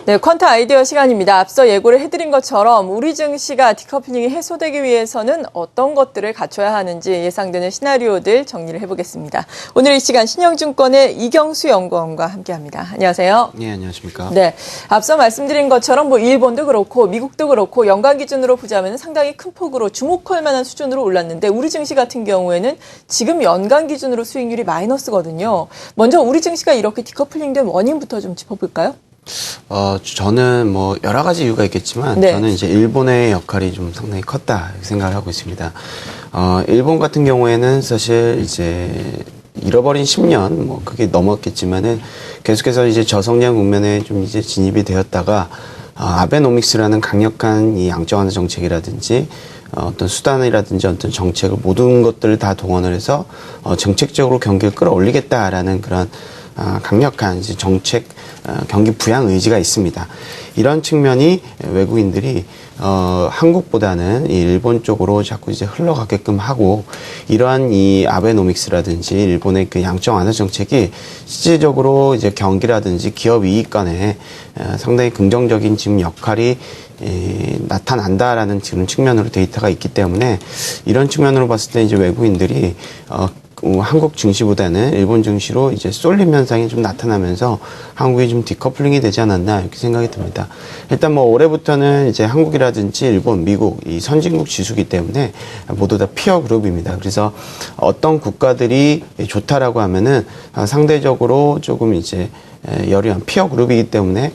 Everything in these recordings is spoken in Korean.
네, 퀀타 아이디어 시간입니다. 앞서 예고를 해드린 것처럼 우리 증시가 디커플링이 해소되기 위해서는 어떤 것들을 갖춰야 하는지 예상되는 시나리오들 정리를 해보겠습니다. 오늘 이 시간 신영증권의 이경수 연구원과 함께합니다. 안녕하세요. 네, 안녕하십니까. 네, 앞서 말씀드린 것처럼 일본도 그렇고 미국도 그렇고 연간 기준으로 보자면 상당히 큰 폭으로 주목할 만한 수준으로 올랐는데 우리 증시 같은 경우에는 지금 연간 기준으로 수익률이 마이너스거든요. 먼저 우리 증시가 이렇게 디커플링된 원인부터 좀 짚어볼까요? 저는 여러 가지 이유가 있겠지만, 네. 저는 이제 일본의 역할이 좀 상당히 컸다, 이렇게 생각을 하고 있습니다. 일본 같은 경우에는 사실 이제 잃어버린 10년, 그게 넘었겠지만은 계속해서 이제 저성장 국면에 좀 이제 진입이 되었다가, 아베노믹스라는 강력한 이 양적 완화 정책이라든지, 어떤 수단이라든지 어떤 정책을 모든 것들을 다 동원을 해서, 정책적으로 경기를 끌어올리겠다라는 그런 강력한 이제 정책, 경기 부양 의지가 있습니다. 이런 측면이 외국인들이 한국보다는 이 일본 쪽으로 자꾸 이제 흘러가게끔 하고, 이러한 이 아베노믹스라든지 일본의 그 양적 완화 정책이 실질적으로 이제 경기라든지 기업 이익 간에 상당히 긍정적인 지금 역할이 나타난다라는 지금 측면으로 데이터가 있기 때문에, 이런 측면으로 봤을 때 이제 외국인들이 한국 증시보다는 일본 증시로 이제 쏠림 현상이 좀 나타나면서 한국이 좀 디커플링이 되지 않았나 이렇게 생각이 듭니다. 일단 올해부터는 이제 한국이라든지 일본, 미국 이 선진국 지수기 때문에 모두 다 피어 그룹입니다. 그래서 어떤 국가들이 좋다라고 하면은 상대적으로 조금 이제 여류한 피어 그룹이기 때문에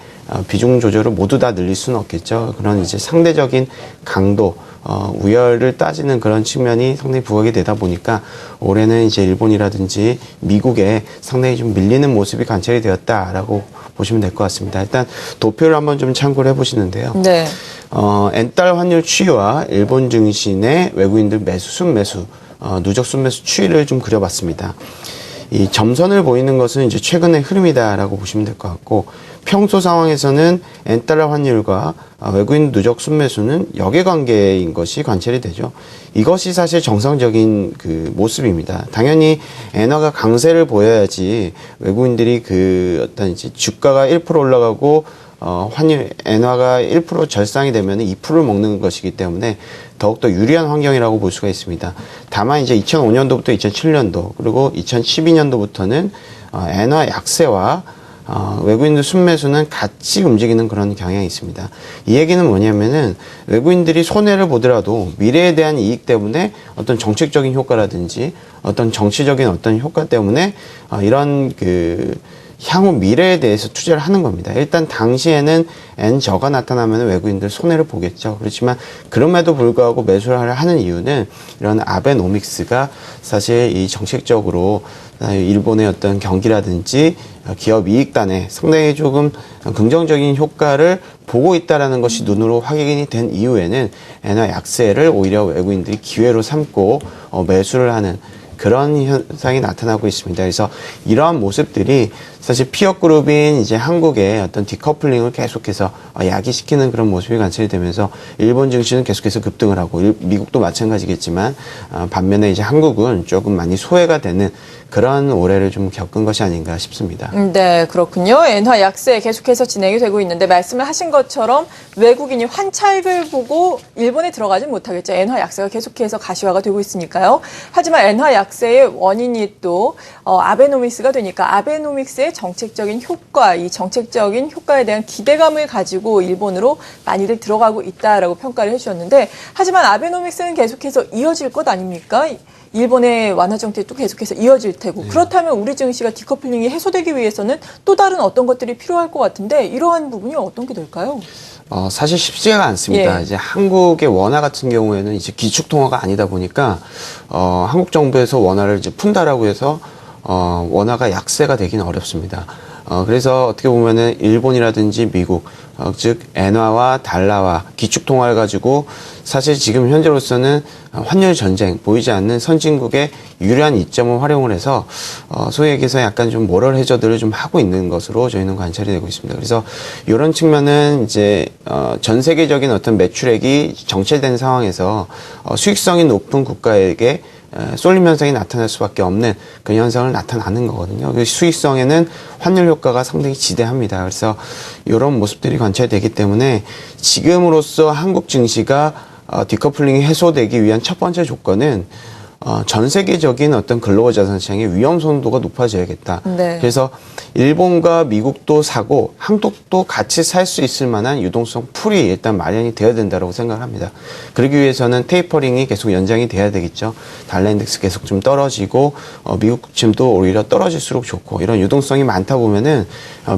비중 조절을 모두 다 늘릴 수는 없겠죠. 그런 이제 상대적인 강도, 우열을 따지는 그런 측면이 상당히 부각이 되다 보니까 올해는 이제 일본이라든지 미국에 상당히 좀 밀리는 모습이 관찰이 되었다라고 보시면 될 것 같습니다. 일단 도표를 한번 좀 참고를 해보시는데요. 네. 엔달 환율 추이와 일본 증시 내 외국인들 매수, 순매수, 누적 순매수 추이를 좀 그려봤습니다. 이 점선을 보이는 것은 이제 최근의 흐름이다라고 보시면 될 것 같고, 평소 상황에서는 엔달러 환율과 외국인 누적 순매수는 역외관계인 것이 관찰이 되죠. 이것이 사실 정상적인 그 모습입니다. 당연히 엔화가 강세를 보여야지 외국인들이 그 어떤 이제 주가가 1% 올라가고 환율, 엔화가 1% 절상이 되면 2%를 먹는 것이기 때문에 더욱더 유리한 환경이라고 볼 수가 있습니다. 다만 이제 2005년도부터 2007년도 그리고 2012년도부터는 엔화 약세와 외국인들 순매수는 같이 움직이는 그런 경향이 있습니다. 이 얘기는 뭐냐면은 외국인들이 손해를 보더라도 미래에 대한 이익 때문에 어떤 정책적인 효과라든지 어떤 정치적인 어떤 효과 때문에 이런 향후 미래에 대해서 투자를 하는 겁니다. 일단 당시에는 N저가 나타나면 외국인들 손해를 보겠죠. 그렇지만 그럼에도 불구하고 매수를 하는 이유는 이런 아베노믹스가 사실 이 정책적으로 일본의 어떤 경기라든지 기업 이익단에 상당히 조금 긍정적인 효과를 보고 있다는 것이 눈으로 확인이 된 이후에는 엔화 약세를 오히려 외국인들이 기회로 삼고 매수를 하는 그런 현상이 나타나고 있습니다. 그래서 이러한 모습들이 사실 피어 그룹인 이제 한국의 어떤 디커플링을 계속해서 야기시키는 그런 모습이 관찰이 되면서 일본 증시는 계속해서 급등을 하고 미국도 마찬가지겠지만 반면에 이제 한국은 조금 많이 소외가 되는 그런 올해를 좀 겪은 것이 아닌가 싶습니다. 네, 그렇군요. 엔화 약세 계속해서 진행이 되고 있는데 말씀을 하신 것처럼 외국인이 환차익을 보고 일본에 들어가진 못하겠죠. 엔화 약세가 계속해서 가시화가 되고 있으니까요. 하지만 엔화 약세의 원인이 또 아베노믹스가 되니까 아베노믹스의 정책적인 효과, 이 정책적인 효과에 대한 기대감을 가지고 일본으로 많이들 들어가고 있다라고 평가를 해주셨는데 하지만 아베노믹스는 계속해서 이어질 것 아닙니까? 일본의 완화 정책도 계속해서 이어질 테고 그렇다면 우리 증시가 디커플링이 해소되기 위해서는 또 다른 어떤 것들이 필요할 것 같은데 이러한 부분이 어떤 게 될까요? 사실 쉽지가 않습니다. 예. 이제 한국의 원화 같은 경우에는 이제 기축통화가 아니다 보니까 한국 정부에서 원화를 이제 푼다라고 해서 원화가 약세가 되기는 어렵습니다. 그래서 어떻게 보면은 일본이라든지 미국, 즉 엔화와 달러와 기축통화를 가지고 사실 지금 현재로서는 환율 전쟁, 보이지 않는 선진국의 유리한 이점을 활용을 해서 소위 얘기해서 약간 좀 모럴 해저드를 좀 하고 있는 것으로 저희는 관찰이 되고 있습니다. 그래서 이런 측면은 이제 전 세계적인 어떤 매출액이 정체된 상황에서 수익성이 높은 국가에게 쏠림 현상이 나타날 수밖에 없는 그 현상을 나타나는 거거든요. 그 수익성에는 환율 효과가 상당히 지대합니다. 그래서 이런 모습들이 관찰되기 때문에 지금으로서 한국 증시가 디커플링이 해소되기 위한 첫 번째 조건은 전 세계적인 어떤 글로벌 자산 시장의 위험 성도가 높아져야겠다. 네. 그래서 일본과 미국도 사고 한국도 같이 살 수 있을 만한 유동성 풀이 일단 마련이 되어야 된다고 생각합니다. 그러기 위해서는 테이퍼링이 계속 연장이 돼야 되겠죠. 달러 인덱스 계속 좀 떨어지고 미국 국채도 오히려 떨어질수록 좋고 이런 유동성이 많다 보면은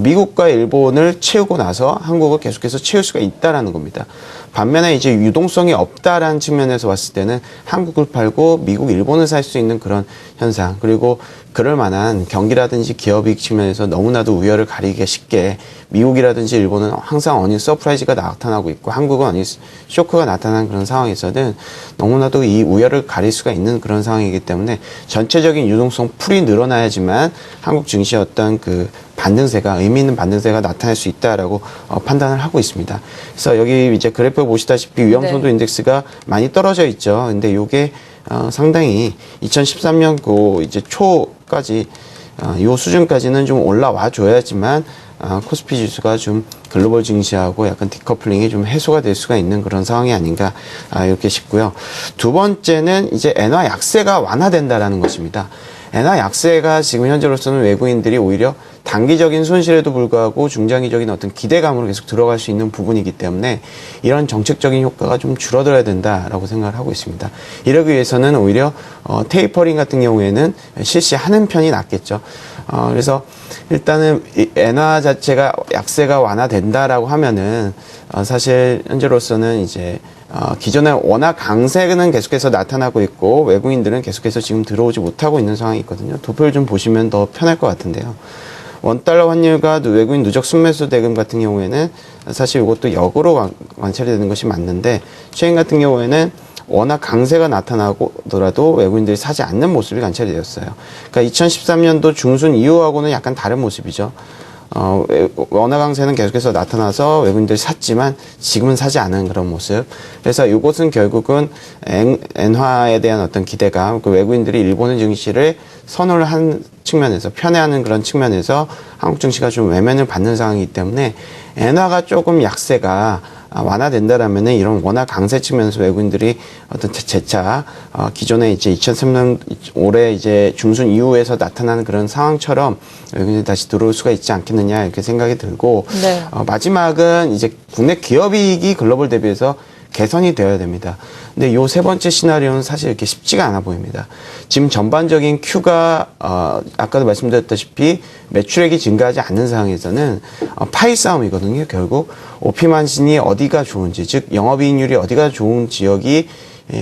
미국과 일본을 채우고 나서 한국을 계속해서 채울 수가 있다라는 겁니다. 반면에 이제 유동성이 없다라는 측면에서 봤을 때는 한국을 팔고 미국, 일본을 살 수 있는 그런 현상, 그리고 그럴 만한 경기라든지 기업이익 측면에서 너무나도 우열을 가리기가 쉽게 미국이라든지 일본은 항상 어닝 서프라이즈가 나타나고 있고 한국은 어닝 쇼크가 나타나는 그런 상황에서는 너무나도 이 우열을 가릴 수가 있는 그런 상황이기 때문에 전체적인 유동성 풀이 늘어나야지만 한국 증시의 어떤 그 반등세가 의미 있는 반등세가 나타날 수 있다라고 판단을 하고 있습니다. 그래서 여기 이제 그래프 보시다시피 위험성도 인덱스가 많이 떨어져 있죠. 근데 요게 상당히 2013년 그 이제 초까지 요 수준까지는 좀 올라와 줘야지만 코스피 지수가 좀 글로벌 증시하고 약간 디커플링이 좀 해소가 될 수가 있는 그런 상황이 아닌가 이렇게 싶고요. 두 번째는 이제 엔화 약세가 완화된다라는 것입니다. 엔화 약세가 지금 현재로서는 외국인들이 오히려 단기적인 손실에도 불구하고 중장기적인 어떤 기대감으로 계속 들어갈 수 있는 부분이기 때문에 이런 정책적인 효과가 좀 줄어들어야 된다라고 생각을 하고 있습니다. 이러기 위해서는 오히려 테이퍼링 같은 경우에는 실시하는 편이 낫겠죠. 그래서 일단은 이 엔화 자체가 약세가 완화된다라고 하면은 사실 현재로서는 이제 기존에 워낙 강세는 계속해서 나타나고 있고 외국인들은 계속해서 지금 들어오지 못하고 있는 상황이 있거든요. 도표를 좀 보시면 더 편할 것 같은데요. 원달러 환율과 외국인 누적 순매수 대금 같은 경우에는 사실 이것도 역으로 관찰이 되는 것이 맞는데 최근 같은 경우에는 워낙 강세가 나타나더라도 외국인들이 사지 않는 모습이 관찰이 되었어요. 그러니까 2013년도 중순 이후하고는 약간 다른 모습이죠. 원화 강세는 계속해서 나타나서 외국인들이 샀지만 지금은 사지 않은 그런 모습. 그래서 이것은 결국은 엔화에 대한 어떤 기대감, 그 외국인들이 일본의 증시를 선호를 한 측면에서 편애하는 그런 측면에서 한국 증시가 좀 외면을 받는 상황이기 때문에 엔화가 조금 약세가 완화된다라면은 이런 워낙 강세 측면에서 외국인들이 어떤 재차 기존에 이제 2003년 올해 이제 중순 이후에서 나타나는 그런 상황처럼 외국인들이 다시 들어올 수가 있지 않겠느냐 이렇게 생각이 들고 네. 마지막은 이제 국내 기업이익이 글로벌 대비해서 개선이 되어야 됩니다. 근데 요 세 번째 시나리오는 사실 이렇게 쉽지가 않아 보입니다. 지금 전반적인 Q가 아까도 말씀드렸다시피 매출액이 증가하지 않는 상황에서는 파이 싸움이거든요. 결국 OP만신이 어디가 좋은지, 즉 영업이익률이 어디가 좋은 지역이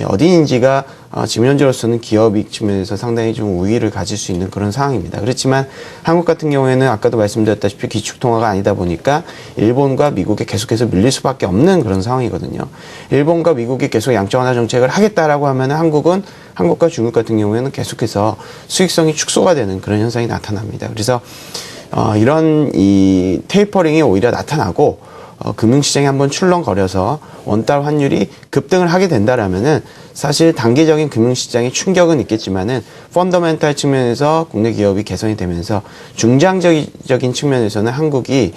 어디인지가 지금 현재로서는 기업이익 측면에서 상당히 좀 우위를 가질 수 있는 그런 상황입니다. 그렇지만 한국 같은 경우에는 아까도 말씀드렸다시피 기축통화가 아니다 보니까 일본과 미국에 계속해서 밀릴 수밖에 없는 그런 상황이거든요. 일본과 미국이 계속 양적 완화 정책을 하겠다라고 하면 한국과 중국 같은 경우에는 계속해서 수익성이 축소가 되는 그런 현상이 나타납니다. 그래서 이런 이 테이퍼링이 오히려 나타나고 금융시장이 한번 출렁거려서 원달 환율이 급등을 하게 된다라면은 사실 단기적인 금융시장의 충격은 있겠지만은 펀더멘탈 측면에서 국내 기업이 개선이 되면서 중장기적인 측면에서는 한국이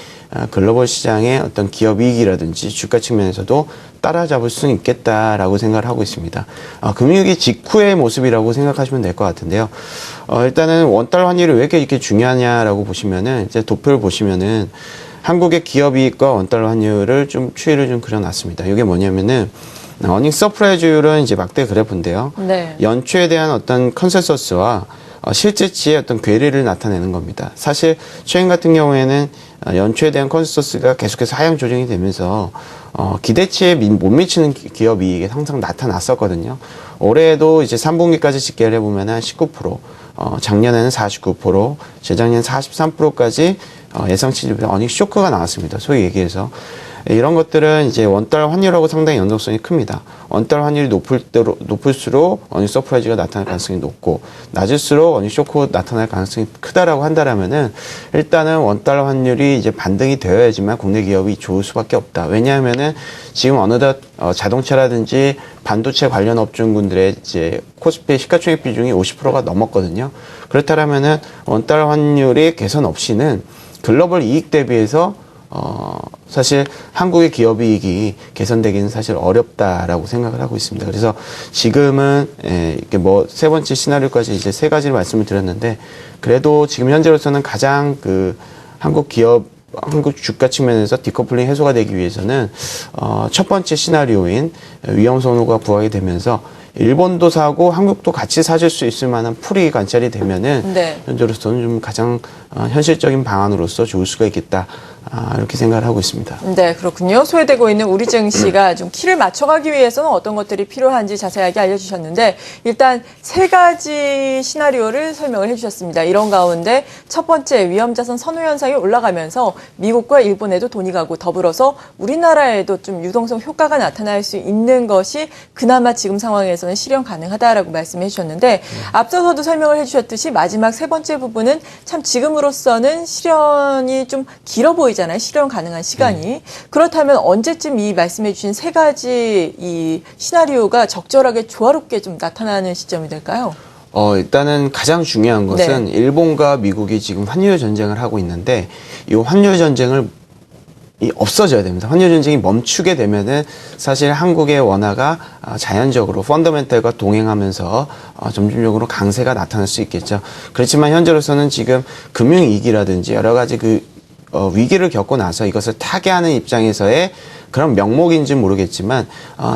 글로벌 시장의 어떤 기업 이익이라든지 주가 측면에서도 따라잡을 수는 있겠다라고 생각을 하고 있습니다. 금융위기 직후의 모습이라고 생각하시면 될 것 같은데요. 일단은 원달 환율이 왜 이렇게 중요하냐라고 보시면은 이제 도표를 보시면은 한국의 기업이익과 원달러 환율을 좀 추이를 좀 그려놨습니다. 이게 뭐냐면은 어닝 서프라이즈율은 이제 막대 그래프인데요. 네. 연초에 대한 어떤 컨센서스와 실제치의 어떤 괴리를 나타내는 겁니다. 사실 최근 같은 경우에는 연초에 대한 컨센서스가 계속해서 하향 조정이 되면서 기대치에 못 미치는 기업이익이 항상 나타났었거든요. 올해도 이제 3분기까지 집계를 해보면 한 19%, 작년에는 49%, 재작년 43%까지 예상치 어닝 쇼크가 나왔습니다. 소위 얘기해서. 이런 것들은 이제 원달러 환율하고 상당히 연동성이 큽니다. 원달러 환율이 높을수록 어닝 서프라이즈가 나타날 가능성이 높고 낮을수록 어닝 쇼크가 나타날 가능성이 크다라고 한다라면은 일단은 원달러 환율이 이제 반등이 되어야지만 국내 기업이 좋을 수밖에 없다. 왜냐하면은 지금 어느덧 자동차라든지 반도체 관련 업종군들의 이제 코스피 시가총액 비중이 50%가 넘었거든요. 그렇다면은 원달러 환율이 개선 없이는 글로벌 이익 대비해서 사실 한국의 기업 이익이 개선되기는 사실 어렵다라고 생각을 하고 있습니다. 그래서 지금은 이렇게 뭐 세 번째 시나리오까지 이제 세 가지를 말씀을 드렸는데 그래도 지금 현재로서는 가장 그 한국 주가 측면에서 디커플링 해소가 되기 위해서는 첫 번째 시나리오인 위험 선호가 부각이 되면서 일본도 사고 한국도 같이 사실 수 있을 만한 풀이 관찰이 되면은 네. 현재로서는 좀 가장 현실적인 방안으로서 좋을 수가 있겠다. 이렇게 생각을 하고 있습니다. 네, 그렇군요. 소외되고 있는 우리 증시가 좀 키를 맞춰가기 위해서는 어떤 것들이 필요한지 자세하게 알려주셨는데 일단 세 가지 시나리오를 설명을 해주셨습니다. 이런 가운데 첫 번째 위험자산 선호 현상이 올라가면서 미국과 일본에도 돈이 가고 더불어서 우리나라에도 좀 유동성 효과가 나타날 수 있는 것이 그나마 지금 상황에서는 실현 가능하다라고 말씀해 주셨는데 앞서서도 설명을 해주셨듯이 마지막 세 번째 부분은 참 지금으로서는 실현이 좀 길어 보이잖아요. 실현 가능한 시간이. 그렇다면 언제쯤 이 말씀해 주신 세 가지 이 시나리오가 적절하게 조화롭게 좀 나타나는 시점이 될까요? 일단은 가장 중요한 것은 일본과 미국이 지금 환율 전쟁을 하고 있는데 이 환율 전쟁을 없어져야 됩니다. 환율 전쟁이 멈추게 되면은 사실 한국의 원화가 자연적으로 펀더멘털과 동행하면서 점진적으로 강세가 나타날 수 있겠죠. 그렇지만 현재로서는 지금 금융위기라든지 여러 가지 위기를 겪고 나서 이것을 타개하는 입장에서의 그런 명목인지는 모르겠지만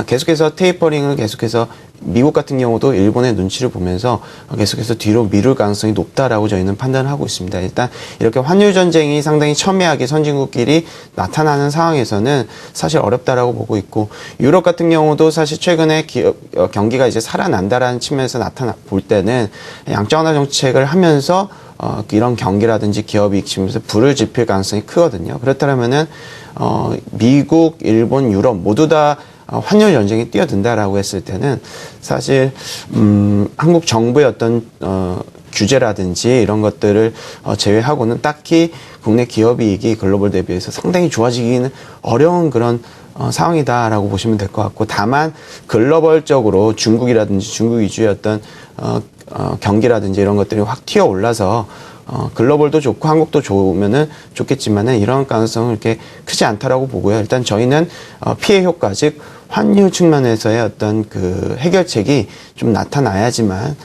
계속해서 테이퍼링을 계속해서 미국 같은 경우도 일본의 눈치를 보면서 계속해서 뒤로 미룰 가능성이 높다라고 저희는 판단을 하고 있습니다. 일단 이렇게 환율 전쟁이 상당히 첨예하게 선진국끼리 나타나는 상황에서는 사실 어렵다라고 보고 있고 유럽 같은 경우도 사실 최근에 경기가 이제 살아난다라는 측면에서 볼 때는 양적 완화 정책을 하면서 이런 경기라든지 기업 이익 측면에서 불을 지필 가능성이 크거든요. 그렇다면은 미국, 일본, 유럽 모두 다 환율 전쟁에 뛰어든다라고 했을 때는 사실 한국 정부의 어떤 규제라든지 이런 것들을 제외하고는 딱히 국내 기업 이익이 글로벌 대비해서 상당히 좋아지기는 어려운 그런 상황이다라고 보시면 될 것 같고 다만 글로벌적으로 중국이라든지 중국 위주의 어떤 경기라든지 이런 것들이 확 튀어 올라서 글로벌도 좋고 한국도 좋으면은 좋겠지만은 이런 가능성은 이렇게 크지 않다라고 보고요. 일단 저희는 피해 효과 즉 환율 측면에서의 어떤 그 해결책이 좀 나타나야지만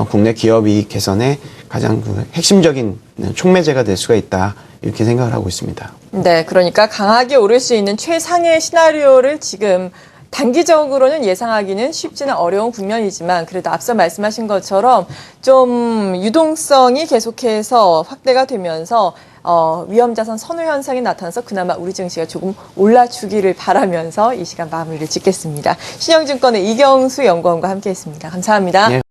국내 기업 이익 개선의 가장 핵심적인 촉매제가 될 수가 있다. 이렇게 생각을 하고 있습니다. 네, 그러니까 강하게 오를 수 있는 최상의 시나리오를 지금 단기적으로는 예상하기는 쉽지는 어려운 국면이지만 그래도 앞서 말씀하신 것처럼 좀 유동성이 계속해서 확대가 되면서 위험자산 선호 현상이 나타나서 그나마 우리 증시가 조금 올라주기를 바라면서 이 시간 마무리를 짓겠습니다. 신영증권의 이경수 연구원과 함께했습니다. 감사합니다. 네.